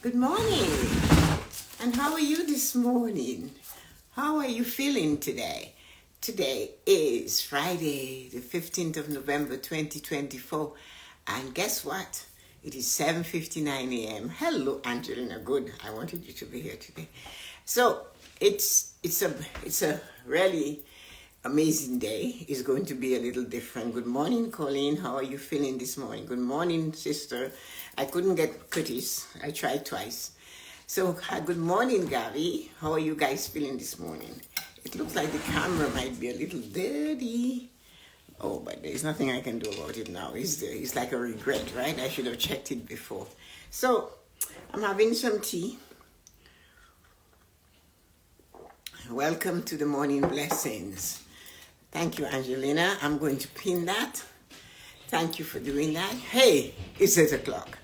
Good morning. And how are you this morning? How are you feeling today? Today is Friday, the 15th of November, 2024. And guess what? It is 7:59 a.m. Hello, Angelina. Good. I wanted you to be here today. So it's a really amazing day. It's going to be a little different. Good morning, Colleen. How are you feeling this morning? Good morning, sister. I couldn't get Curtis. I tried twice. So good morning, Gary. How are you guys feeling this morning? It looks like the camera might be a little dirty. Oh, but there's nothing I can do about it now, is there? It's like a regret, right? I should have checked it before. So I'm having some tea. Welcome to the morning blessings. Thank you, Angelina. I'm going to pin that. Thank you for doing that. Hey, it's 8 o'clock.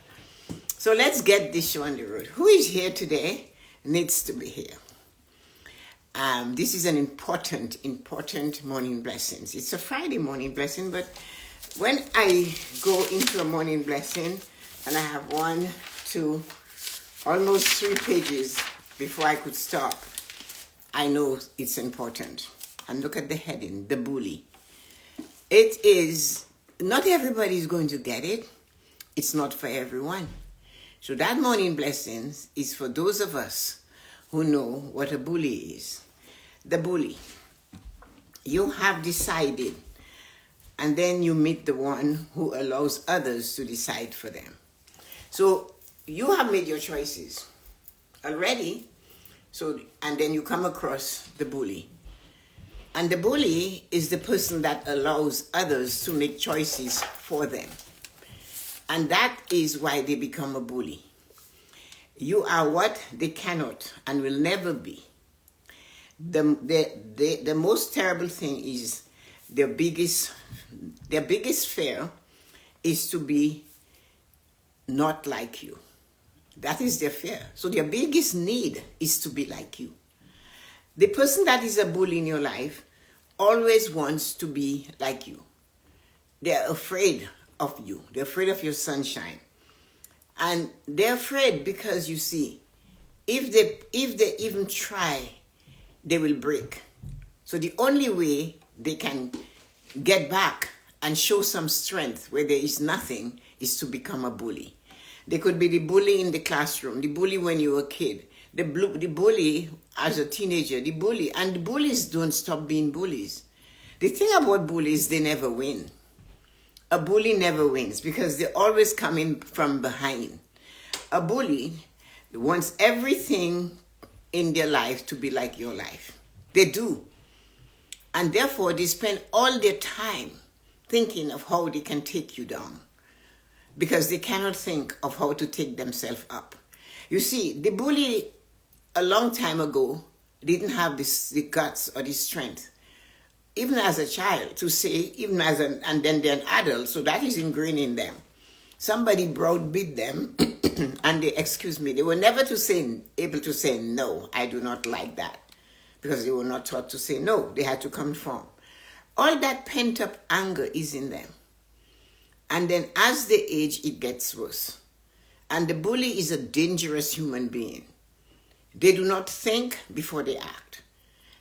So let's get this show on the road. Who is here today needs to be here. This is an important morning blessings. It's a Friday morning blessing, but when I go into a morning blessing and I have 1, 2, almost 3 pages before I could stop, I know it's important. And look at the heading, the bully. It is, not everybody is going to get it. It's not for everyone. So that morning blessings is for those of us who know what a bully is. The bully. You have decided, and then you meet the one who allows others to decide for them. So you have made your choices already. So, and then you come across the bully. And the bully is the person that allows others to make choices for them. And that is why they become a bully. You are what they cannot and will never be. The most terrible thing is their biggest fear is to be not like you. That is their fear. So their biggest need is to be like you. The person that is a bully in your life always wants to be like you. They're afraid of you. They're afraid of your sunshine. And they're afraid because, you see, if they even try, they will break. So the only way they can get back and show some strength where there is nothing is to become a bully. They could be the bully in the classroom, the bully when you were a kid, the bully as a teenager, the bully. And the bullies don't stop being bullies. The thing about bullies, they never win. A bully never wins because they always come in from behind. A bully wants everything in their life to be like your life. They do. And therefore, they spend all their time thinking of how they can take you down because they cannot think of how to take themselves up. You see, the bully a long time ago didn't have the guts or the strength, even as a child, to say, even as and then they're an adult, so that is ingrained in them. Somebody browbeat them, and they were never able to say, no, I do not like that, because they were not taught to say no. They had to conform. All that pent-up anger is in them. And then as they age, it gets worse. And the bully is a dangerous human being. They do not think before they act.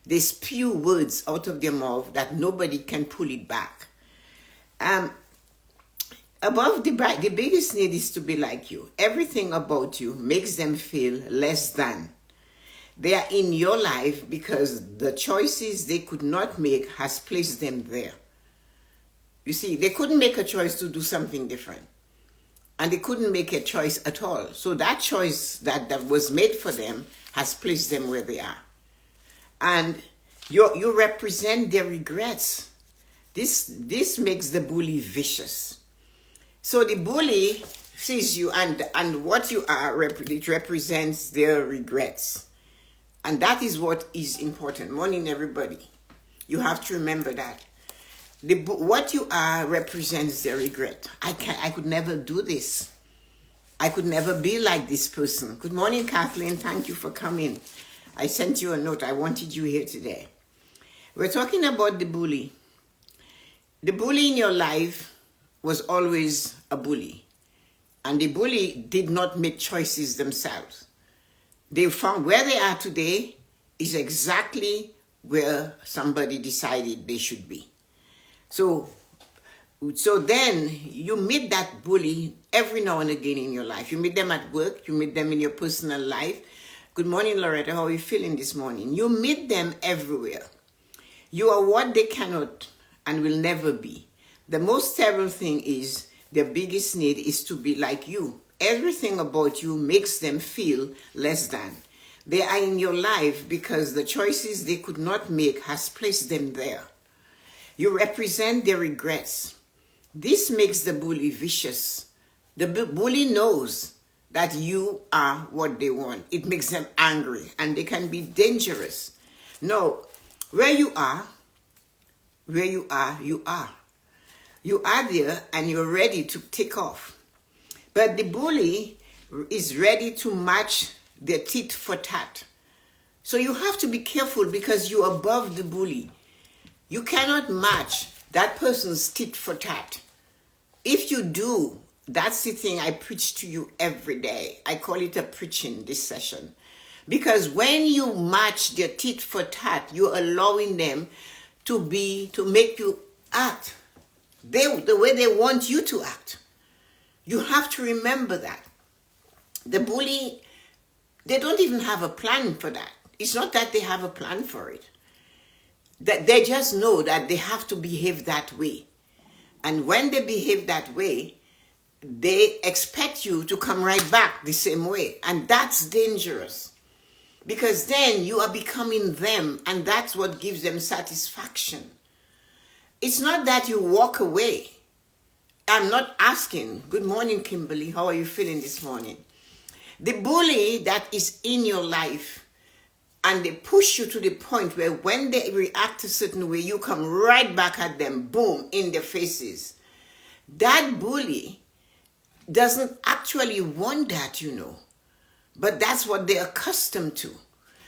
They spew words out of their mouth that nobody can pull it back. The biggest need is to be like you. Everything about you makes them feel less than. They are in your life because the choices they could not make has placed them there. You see, they couldn't make a choice to do something different. And they couldn't make a choice at all. So that choice that was made for them has placed them where they are. And you represent their regrets. This makes the bully vicious. So the bully sees you and what you are, it represents their regrets. And that is what is important. Morning, everybody. You have to remember that. What you are represents their regret. I could never do this. I could never be like this person. Good morning, Kathleen. Thank you for coming. I sent you a note. I wanted you here today. We're talking about the bully. The bully in your life was always a bully. And the bully did not make choices themselves. They found where they are today is exactly where somebody decided they should be. So then you meet that bully every now and again in your life. You meet them at work, you meet them in your personal life. Good morning, Loretta. How are you feeling this morning? You meet them everywhere. You are what they cannot and will never be. The most terrible thing is their biggest need is to be like you. Everything about you makes them feel less than. They are in your life because the choices they could not make has placed them there. You represent their regrets. This makes the bully vicious. The bully knows that you are what they want. It makes them angry and they can be dangerous. No, where you are, you are. You are there and you're ready to take off. But the bully is ready to match their tit for tat. So you have to be careful because you're above the bully. You cannot match that person's tit for tat. If you do, that's the thing I preach to you every day. I call it a preaching this session. Because when you match their tit for tat, you're allowing them to make you act the way they want you to act. You have to remember that. The bully, they don't even have a plan for that. It's not that they have a plan for it. That they just know that they have to behave that way. And when they behave that way, they expect you to come right back the same way. And that's dangerous. Because then you are becoming them, and that's what gives them satisfaction. It's not that you walk away. I'm not asking. Good morning, Kimberly. How are you feeling this morning? The bully that is in your life, and they push you to the point where when they react a certain way, you come right back at them, boom, in their faces. That bully doesn't actually want that, but that's what they're accustomed to.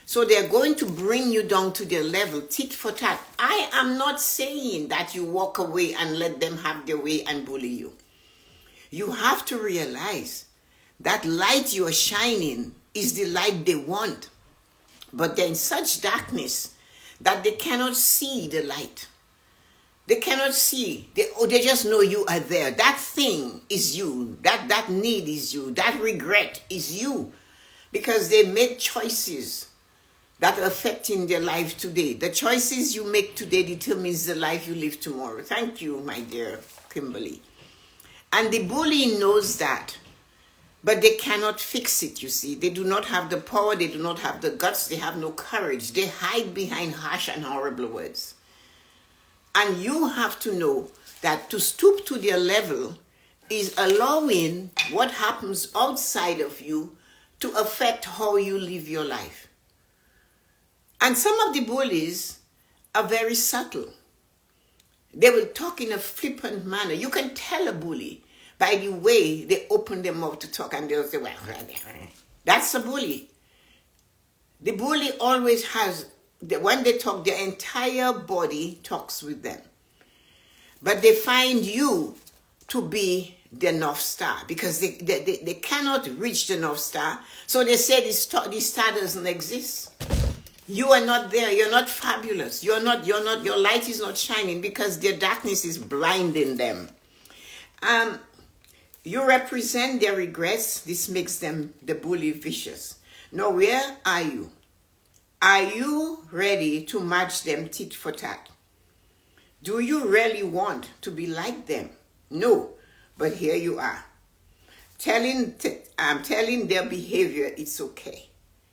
So they're going to bring you down to their level, tit for tat. I am not saying that you walk away and let them have their way and bully you. You have to realize that light you are shining is the light they want. But they're in such darkness that they cannot see the light. They cannot see. They just know you are there. That thing is you. That need is you. That regret is you. Because they made choices that are affecting their life today. The choices you make today determines the life you live tomorrow. Thank you, my dear Kimberly. And the bully knows that. But they cannot fix it, you see. They do not have the power. They do not have the guts. They have no courage. They hide behind harsh and horrible words. And you have to know that to stoop to their level is allowing what happens outside of you to affect how you live your life. And some of the bullies are very subtle. They will talk in a flippant manner. You can tell a bully by the way they open their mouth to talk, and they'll say, well, that's a bully. The bully always has, when they talk, their entire body talks with them. But they find you to be the North Star because they cannot reach the North Star. So they say the star doesn't exist. You are not there. You're not fabulous. Your light is not shining because their darkness is blinding them. You represent their regrets. This makes them the bully vicious. Now, where are you? Are you ready to match them tit for tat? Do you really want to be like them? No, but here you are. Telling their behavior it's okay.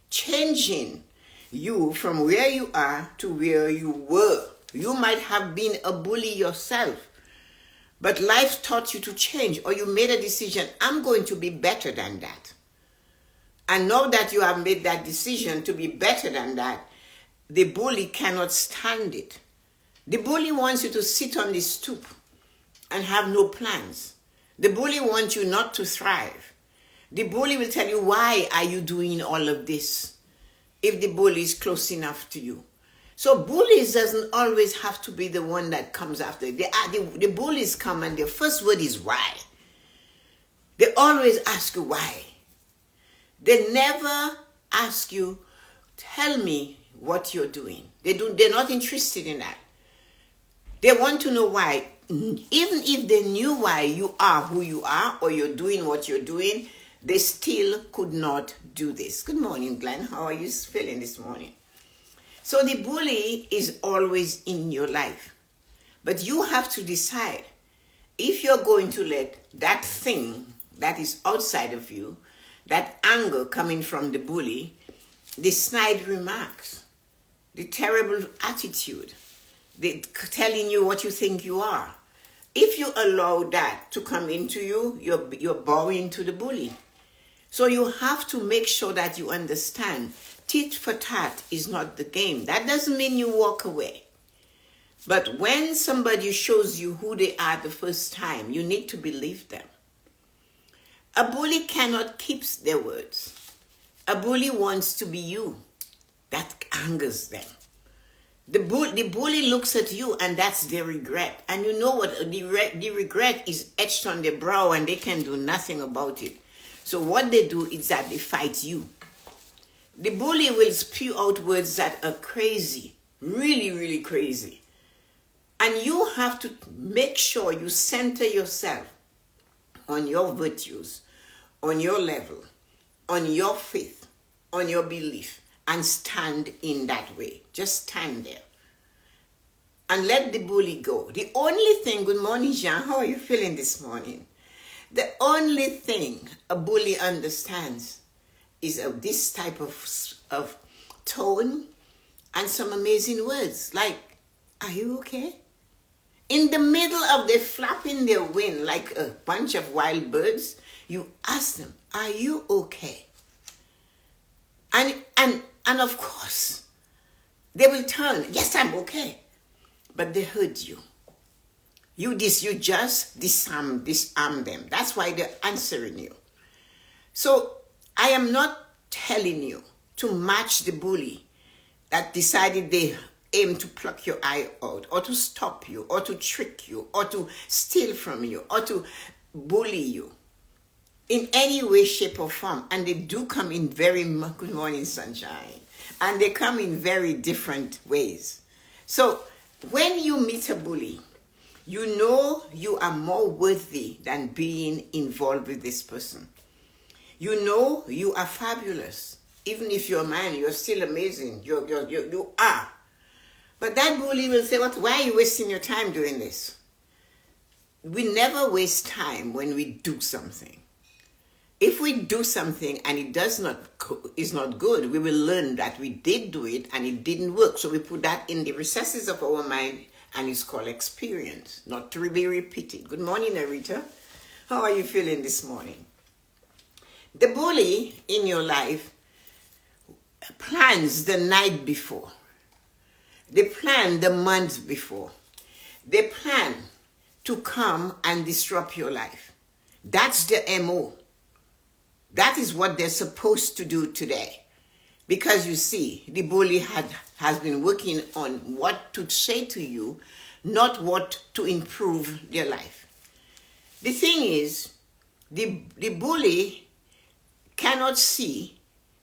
Changing you from where you are to where you were. You might have been a bully yourself. But life taught you to change, or you made a decision, I'm going to be better than that. And now that you have made that decision to be better than that, the bully cannot stand it. The bully wants you to sit on the stoop and have no plans. The bully wants you not to thrive. The bully will tell you, why are you doing all of this if the bully is close enough to you? So bullies doesn't always have to be the one that comes after. The bullies come and their first word is why. They always ask you why. They never ask you, tell me what you're doing. They're not interested in that. They want to know why. Even if they knew why you are who you are or you're doing what you're doing, they still could not do this. Good morning, Glenn. How are you feeling this morning? So the bully is always in your life. But you have to decide if you're going to let that thing that is outside of you, that anger coming from the bully, the snide remarks, the terrible attitude, the telling you what you think you are. If you allow that to come into you, you're bowing to the bully. So you have to make sure that you understand tit for tat is not the game. That doesn't mean you walk away. But when somebody shows you who they are the first time, you need to believe them. A bully cannot keep their words. A bully wants to be you. That angers them. The bully looks at you and that's their regret. And you know what? The regret is etched on their brow and they can do nothing about it. So what they do is that they fight you. The bully will spew out words that are crazy, really, really crazy. And you have to make sure you center yourself on your virtues, on your level, on your faith, on your belief, and stand in that way. Just stand there. And let the bully go. The only thing, good morning, Jean, how are you feeling this morning? The only thing a bully understands is this type of tone and some amazing words like, are you okay? In the middle of them flapping their wing like a bunch of wild birds, you ask them, are you okay? And of course, they will turn, yes, I'm okay. But they hurt you. You just disarm them. That's why they're answering you. So I am not telling you to match the bully that decided they aim to pluck your eye out or to stop you or to trick you or to steal from you or to bully you in any way, shape or form. And they do come in good morning, sunshine. And they come in very different ways. So when you meet a bully, you know you are more worthy than being involved with this person. You know you are fabulous. Even if you're a man, you're still amazing. You are. But that bully will say, why are you wasting your time doing this? We never waste time when we do something. If we do something and it is not good, we will learn that we did do it and it didn't work. So we put that in the recesses of our mind and it's called experience, not to be repeated. Good morning, Narita. How are you feeling this morning? The bully in your life plans the night before. They plan the month before. They plan to come and disrupt your life. That's the MO. That is what they're supposed to do today. Because you see, the bully has been working on what to say to you, not what to improve their life. The thing is, the bully cannot see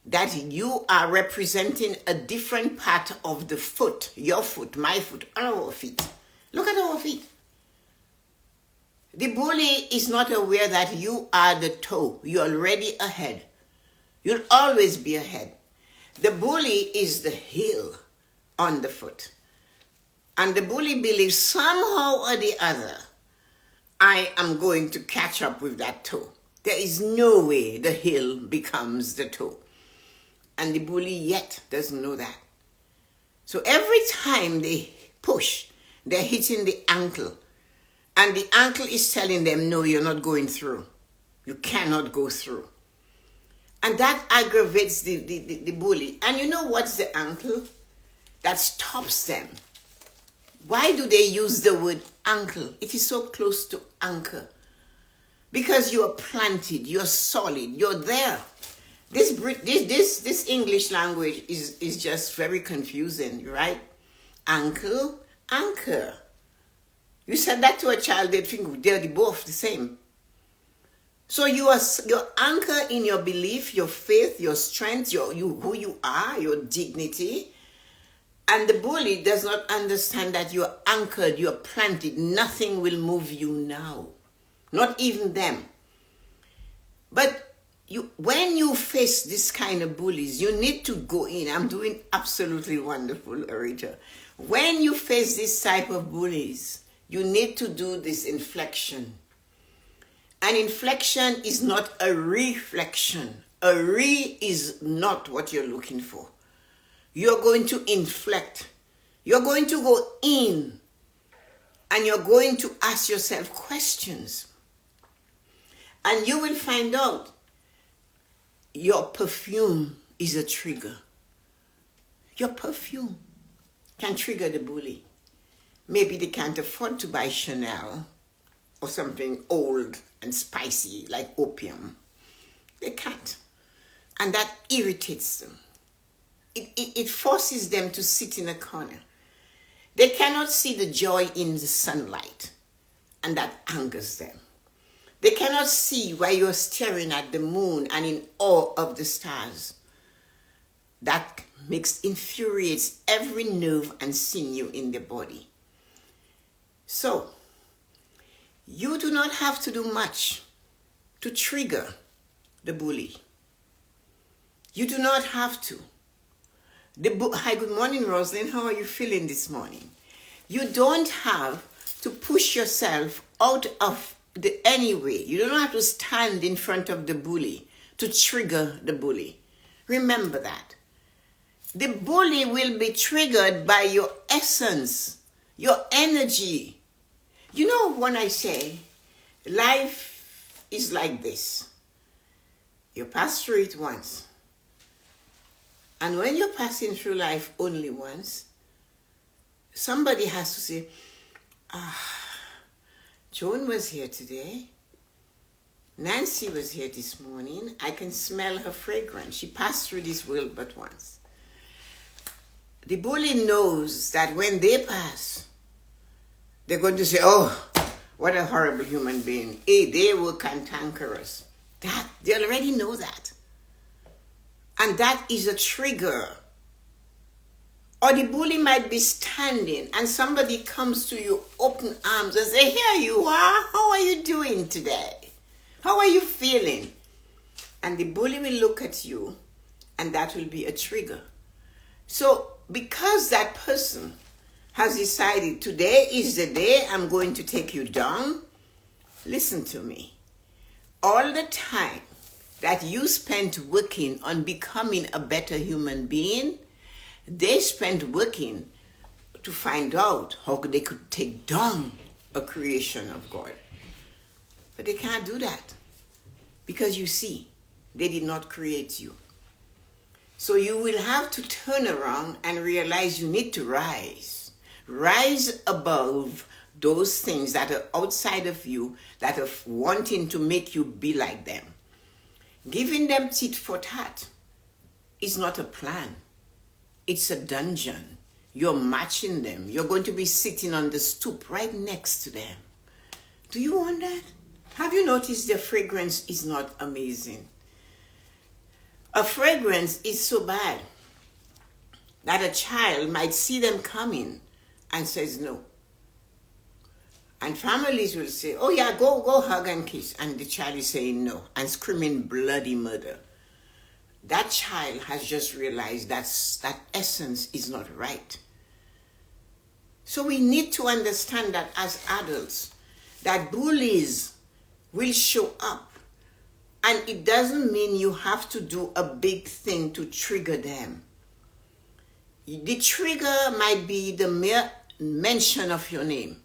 that you are representing a different part of the foot, your foot, my foot, our feet. Look at our feet. The bully is not aware that you are the toe. You're already ahead. You'll always be ahead. The bully is the heel on the foot. And the bully believes somehow or the other, I am going to catch up with that toe. There is no way the heel becomes the toe. And the bully yet doesn't know that. So every time they push, they're hitting the ankle. And the ankle is telling them, no, you're not going through. You cannot go through. And that aggravates the bully. And you know what's the ankle? That stops them. Why do they use the word ankle? It is so close to anchor. Because you are planted, you're solid, you're there. This English language is just very confusing, right? Ankle, anchor. You said that to a child, they'd think they're both the same. So your anchor in your belief, your faith, your strength, who you are, your dignity. And the bully does not understand that you're anchored, you're planted. Nothing will move you now. Not even them. But when you face this kind of bullies, you need to go in. I'm doing absolutely wonderful, Arita. When you face this type of bullies, you need to do this inflection. An inflection is not a reflection. A is not what you're looking for. You're going to inflect. You're going to go in and you're going to ask yourself questions. And you will find out your perfume is a trigger. Your perfume can trigger the bully. Maybe they can't afford to buy Chanel or something old and spicy like opium. They can't. And that irritates them. It forces them to sit in a corner. They cannot see the joy in the sunlight, and that angers them. They cannot see why you're staring at the moon and in awe of the stars. That infuriates every nerve and sinew in the body. So, you do not have to do much to trigger the bully. You do not have to. Hi, good morning, Rosalind. How are you feeling this morning? You don't have to push yourself out of the anyway. You don't have to stand in front of the bully to trigger the bully. Remember that. The bully will be triggered by your essence, your energy. You know when I say life is like this, you pass through it once. And when you're passing through life only once, somebody has to say, Joan was here today. Nancy was here this morning. I can smell her fragrance. She passed through this world but once. The bully knows that when they pass, they're going to say, oh, what a horrible human being. Hey, they were cantankerous. They already know that. And that is a trigger. Or the bully might be standing and somebody comes to you open arms and say, here you are. How are you doing today? How are you feeling? And the bully will look at you and that will be a trigger. So because that person has decided today is the day I'm going to take you down, listen to me. All the time that you spent working on becoming a better human being, they spent working to find out how they could take down a creation of God. But they can't do that because you see, they did not create you. So you will have to turn around and realize you need to rise. Rise above those things that are outside of you that are wanting to make you be like them. Giving them tit for tat is not a plan. It's a dungeon. You're matching them. You're going to be sitting on the stoop right next to them. Do you want that? Have you noticed their fragrance is not amazing? A fragrance is so bad that a child might see them coming and says no. And families will say, oh yeah, go hug and kiss. And the child is saying no and screaming bloody murder. That child has just realized that essence is not right. So we need to understand that as adults, that bullies will show up. And it doesn't mean you have to do a big thing to trigger them. The trigger might be the mere mention of your name.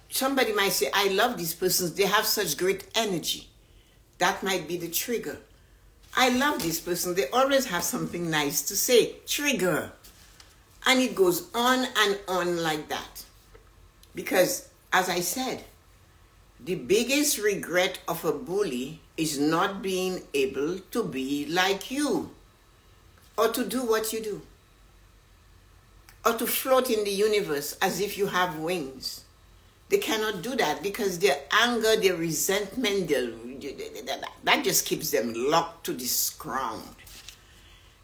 Somebody might say, I love these persons. They have such great energy. That might be the trigger. I love this person. They always have something nice to say. Trigger. And it goes on and on like that. Because, as I said, the biggest regret of a bully is not being able to be like you. Or to do what you do. Or to float in the universe as if you have wings. They cannot do that because their anger, their resentment, that just keeps them locked to this ground.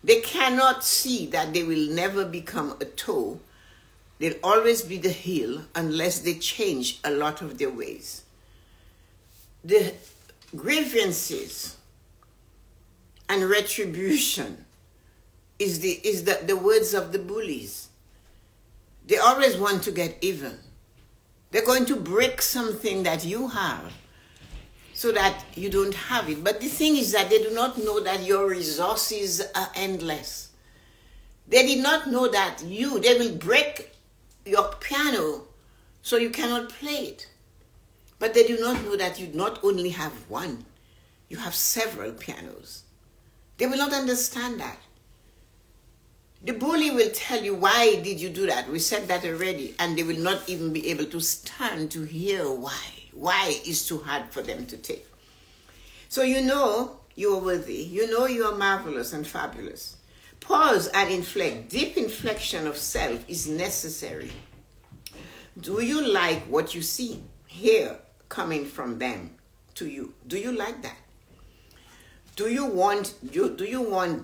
They cannot see that they will never become a toe. They'll always be the heel unless they change a lot of their ways. The grievances and retribution is the words of the bullies. They always want to get even. They're going to break something that you have so that you don't have it. But the thing is that they do not know that your resources are endless. They did not know that they will break your piano so you cannot play it. But they do not know that you not only have one, you have several pianos. They will not understand that. The bully will tell you, why did you do that? We said that already. And they will not even be able to stand to hear why. Why is too hard for them to take. So you know you are worthy. You know you are marvelous and fabulous. Pause and inflect. Deep inflection of self is necessary. Do you like what you see, hear coming from them to you? Do you like that? Do you want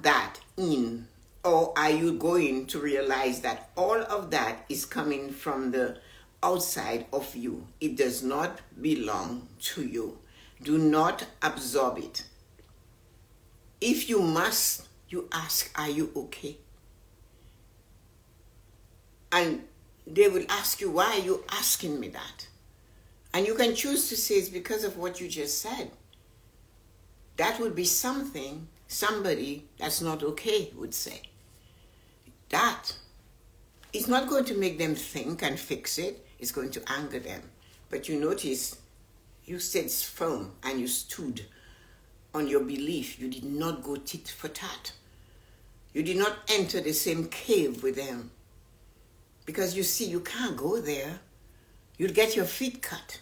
that in? Or are you going to realize that all of that is coming from the outside of you? It does not belong to you. Do not absorb it. If you must, you ask, are you okay? And they will ask you, why are you asking me that? And you can choose to say it's because of what you just said. That would be something somebody that's not okay would say. That is not going to make them think and fix it. It's going to anger them. But you notice you stayed firm and you stood on your belief. You did not go tit for tat. You did not enter the same cave with them. Because you see, you can't go there. You'll get your feet cut.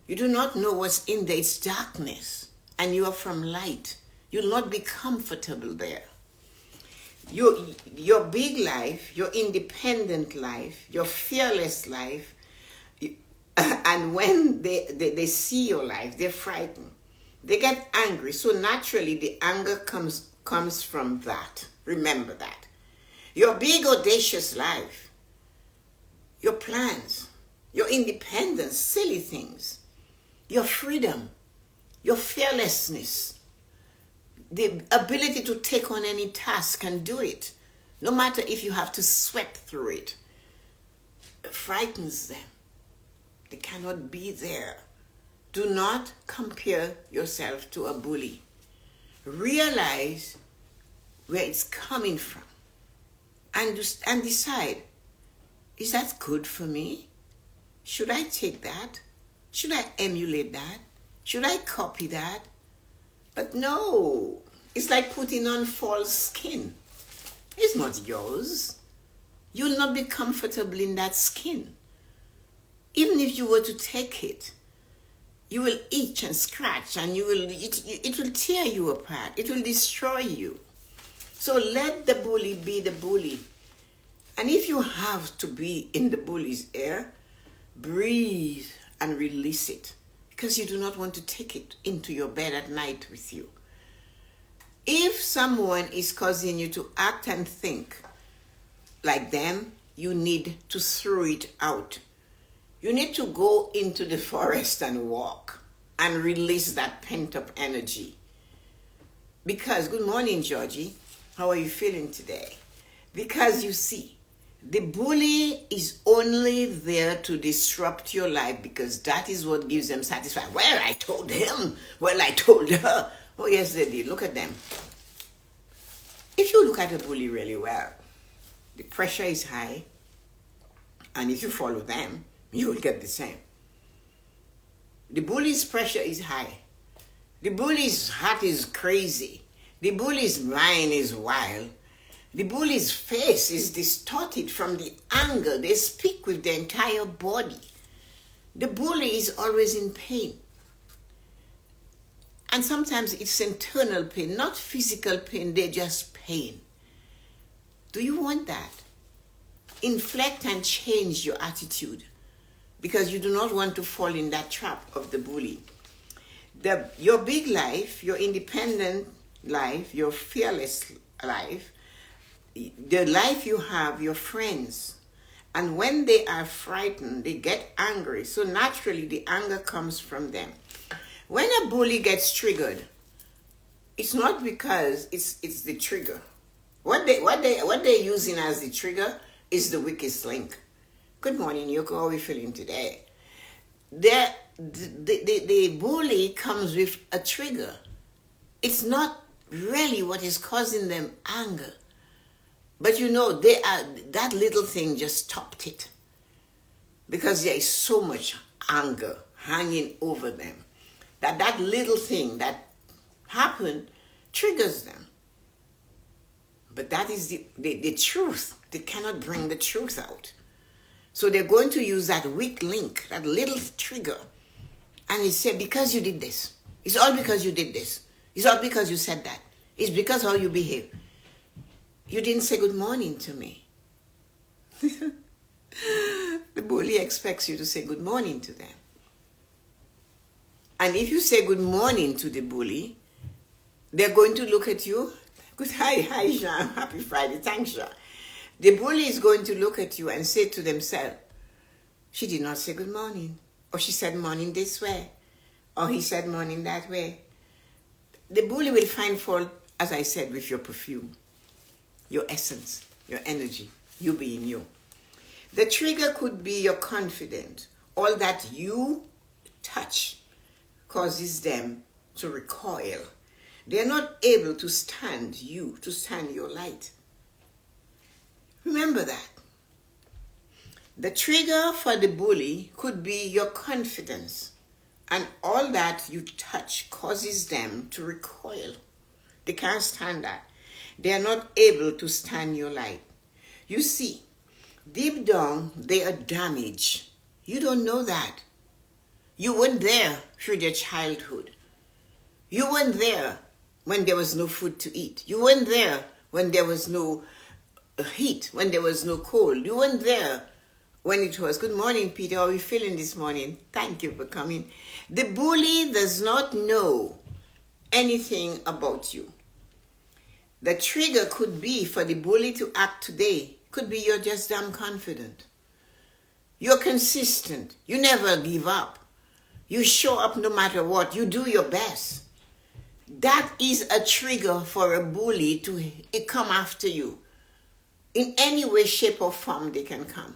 You do not know what's in there. It's darkness. And you are from light. You'll not be comfortable there. Your big life, your independent life, your fearless life, and when they see your life, they're frightened. They get angry. So naturally, the anger comes from that. Remember that. Your big, audacious life, your plans, your independence, silly things, your freedom, your fearlessness, the ability to take on any task and do it, no matter if you have to sweat through it, frightens them. They cannot be there. Do not compare yourself to a bully. Realize where it's coming from and decide, is that good for me? Should I take that? Should I emulate that? Should I copy that? But no, it's like putting on false skin. It's not yours. You'll not be comfortable in that skin. Even if you were to take it, you will itch and scratch, and it will tear you apart. It will destroy you. So let the bully be the bully. And if you have to be in the bully's ear, breathe and release it. Because you do not want to take it into your bed at night with you. If someone is causing you to act and think like them, you need to throw it out. You need to go into the forest and walk and release that pent-up energy. Because, good morning, Georgie. How are you feeling today? Because you see, the bully is only there to disrupt your life because that is what gives them satisfaction. Well, I told him. Well, I told her. Oh, yes, they did. Look at them. If you look at a bully really well, the pressure is high. And if you follow them, you will get the same. The bully's pressure is high. The bully's heart is crazy. The bully's mind is wild. The bully's face is distorted from the anger. They speak with their entire body. The bully is always in pain. And sometimes it's internal pain, not physical pain, they're just pain. Do you want that? Inflect and change your attitude. because you do not want to fall in that trap of the bully. Your big life, your independent life, your fearless life, the life you have, your friends, and when they are frightened, they get angry. So naturally, the anger comes from them. When a bully gets triggered, it's not because it's the trigger. What they're using as the trigger is the weakest link. Good morning, Yoko. How are we feeling today? The bully comes with a trigger. It's not really what is causing them anger. But that little thing just topped it. Because there is so much anger hanging over them. That little thing that happened triggers them. But that is the truth. They cannot bring the truth out. So they're going to use that weak link, that little trigger. And they say, because you did this. It's all because you did this. It's all because you said that. It's because how you behave. You didn't say good morning to me. The bully expects you to say good morning to them. And if you say good morning to the bully, they're going to look at you. Hi, Jean. Happy Friday. Thanks, Jean. The bully is going to look at you and say to themselves, she did not say good morning. Or she said morning this way. Or he said morning that way. The bully will find fault, as I said, with your perfume, your essence, your energy, you being you. The trigger could be your confidence. All that you touch causes them to recoil. They're not able to stand you, to stand your light. Remember that. The trigger for the bully could be your confidence. And all that you touch causes them to recoil. They can't stand that. They are not able to stand your light. You see, deep down, they are damaged. You don't know that. You weren't there through their childhood. You weren't there when there was no food to eat. You weren't there when there was no heat, when there was no cold. You weren't there when it was, good morning, Peter, how are you feeling this morning? Thank you for coming. The bully does not know anything about you. The trigger could be for the bully to act today. Could be you're just damn confident. You're consistent. You never give up. You show up no matter what. You do your best. That is a trigger for a bully to come after you. In any way, shape, or form they can come.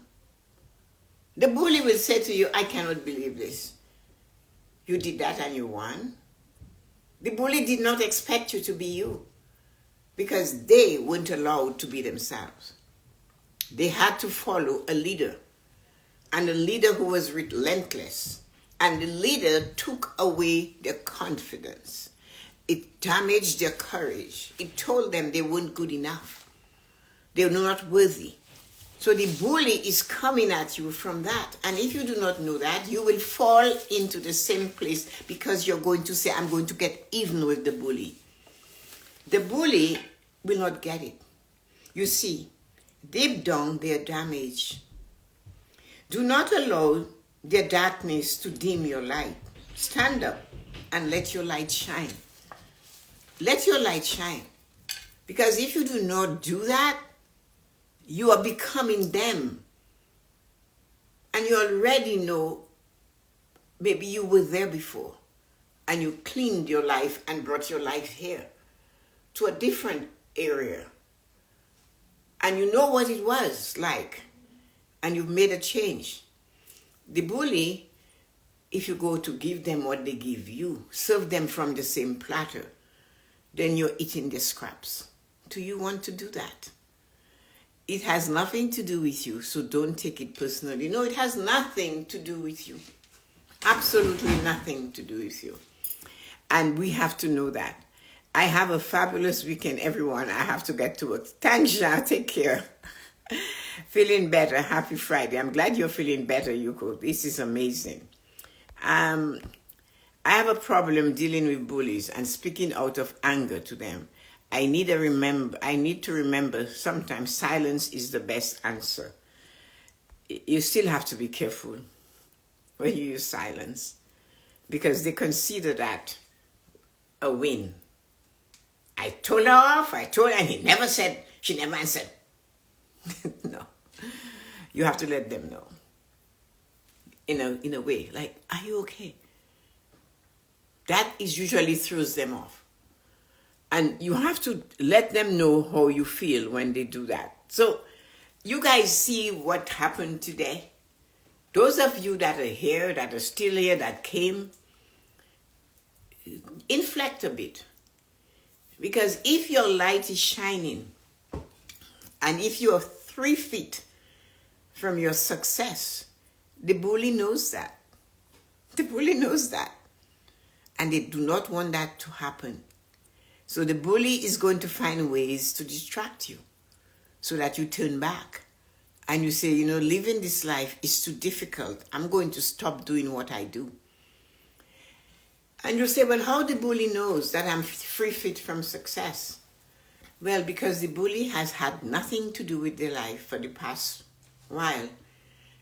The bully will say to you, I cannot believe this. You did that and you won. The bully did not expect you to be you because they weren't allowed to be themselves. They had to follow a leader, and a leader who was relentless. And the leader took away their confidence. It damaged their courage. It told them they weren't good enough. They were not worthy. So the bully is coming at you from that. And if you do not know that, you will fall into the same place because you're going to say, I'm going to get even with the bully. The bully will not get it. You see, deep down, they are damaged. Do not allow their darkness to dim your light. Stand up and let your light shine. Let your light shine. Because if you do not do that, you are becoming them. And you already know, maybe you were there before. And you cleaned your life and brought your life here to a different area. And you know what it was like. And you've made a change. The bully, if you go to give them what they give you, serve them from the same platter, then you're eating the scraps. Do you want to do that? It has nothing to do with you, so don't take it personally. No, it has nothing to do with you. Absolutely nothing to do with you. And we have to know that. I have a fabulous weekend, everyone. I have to get to work. Thanks, Jean. Take care. Feeling better. Happy Friday. I'm glad you're feeling better, Yuko. This is amazing. I have a problem dealing with bullies and speaking out of anger to them. I need to remember sometimes silence is the best answer. You still have to be careful. when you use silence, because they consider that a win. I told her off, and she never answered. No. You have to let them know. In a way, like, are you okay? That is usually throws them off. And you have to let them know how you feel when they do that. So you guys see what happened today? Those of you that are here, that are still here, that came, inflect a bit. Because if your light is shining, and if you are 3 feet from your success, the bully knows that. The bully knows that. And they do not want that to happen. So the bully is going to find ways to distract you so that you turn back. And you say, living this life is too difficult. I'm going to stop doing what I do. And you say, well, how the bully knows that I'm 3 feet from success? Well, because the bully has had nothing to do with their life for the past while.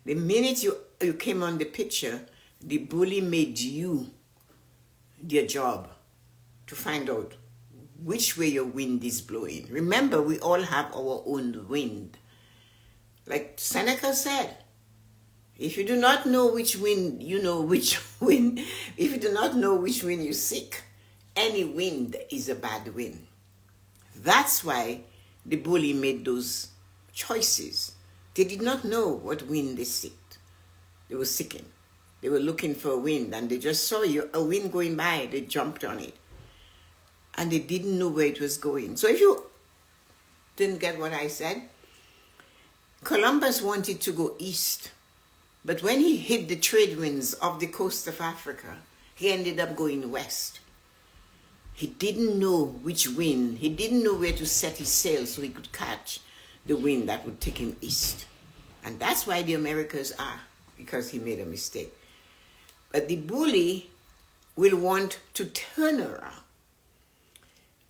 The minute you came on the picture, the bully made you their job to find out which way your wind is blowing. Remember, we all have our own wind. Like Seneca said, if you do not know which wind, you know which wind. If you do not know which wind you seek, any wind is a bad wind. That's why the bully made those choices. They did not know what wind they seeked. They were seeking. They were looking for a wind, and they just saw a wind going by. They jumped on it. And they didn't know where it was going. So if you didn't get what I said, Columbus wanted to go east. But when he hit the trade winds off the coast of Africa, he ended up going west. He didn't know which wind. He didn't know where to set his sail so he could catch the wind that would take him east. And that's why the Americas are, because he made a mistake. But the bully will want to turn around.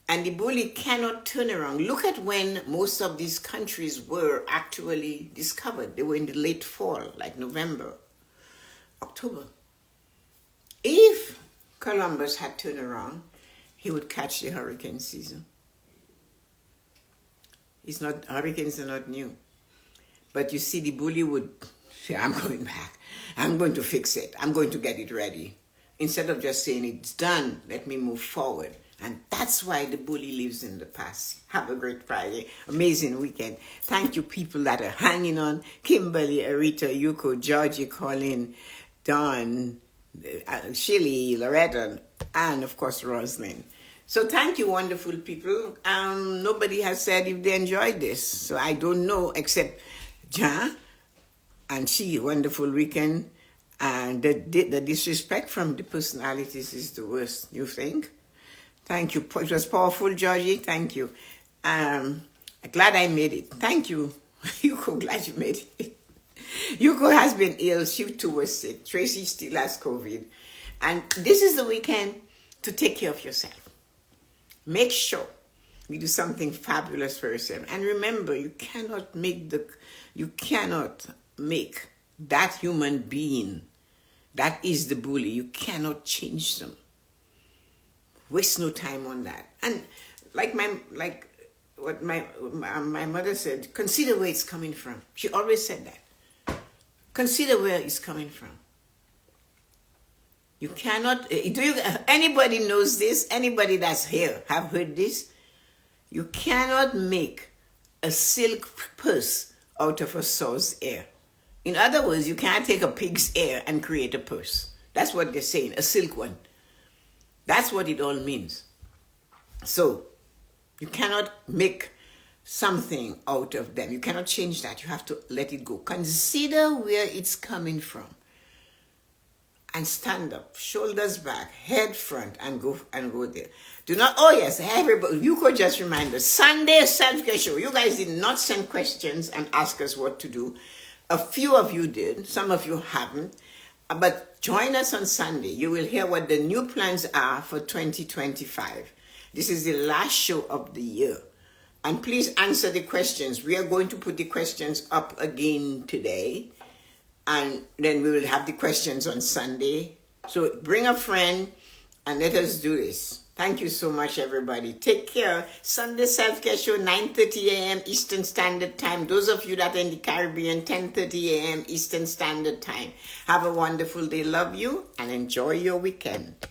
And the bully cannot turn around. Look at when most of these countries were actually discovered. They were in the late fall, like November, October. If Columbus had turned around, he would catch the hurricane season. Hurricanes are not new. But you see, the bully would say, I'm going back. I'm going to fix it. I'm going to get it ready. Instead of just saying, it's done, let me move forward. And that's why the bully lives in the past. Have a great Friday. Amazing weekend. Thank you, people that are hanging on. Kimberly, Arita, Yuko, Georgie, Colin, Dawn, Shirley, Loretta, and of course, Rosalind. So thank you, wonderful people. Nobody has said if they enjoyed this. So I don't know except Ja and she, wonderful weekend. And the disrespect from the personalities is the worst, you think? Thank you. It was powerful, Georgie. Thank you. Glad I made it. Thank you. Yuko, glad you made it. Yuko has been ill. She too was sick. Tracy still has COVID. And this is the weekend to take care of yourself. Make sure you do something fabulous for yourself. And remember, you cannot make that human being that is the bully. You cannot change them. Waste no time on that. And like what my mother said, consider where it's coming from. She always said that. Consider where it's coming from. You cannot, anybody knows this? Anybody that's here have heard this? You cannot make a silk purse out of a sow's ear. In other words, you can't take a pig's ear and create a purse. That's what they're saying, a silk one. That's what it all means. So, you cannot make something out of them. You cannot change that. You have to let it go. Consider where it's coming from. And stand up, shoulders back, head front, and go there. Do not, everybody, you could just remind us, Sunday self-care show. You guys did not send questions and ask us what to do. A few of you did, some of you haven't. But join us on Sunday. You will hear what the new plans are for 2025. This is the last show of the year. And please answer the questions. We are going to put the questions up again today. And then we will have the questions on Sunday. So bring a friend and let us do this. Thank you so much, everybody. Take care. Sunday Self-Care Show, 9:30 a.m. Eastern Standard Time. Those of you that are in the Caribbean, 10:30 a.m. Eastern Standard Time. Have a wonderful day. Love you and enjoy your weekend.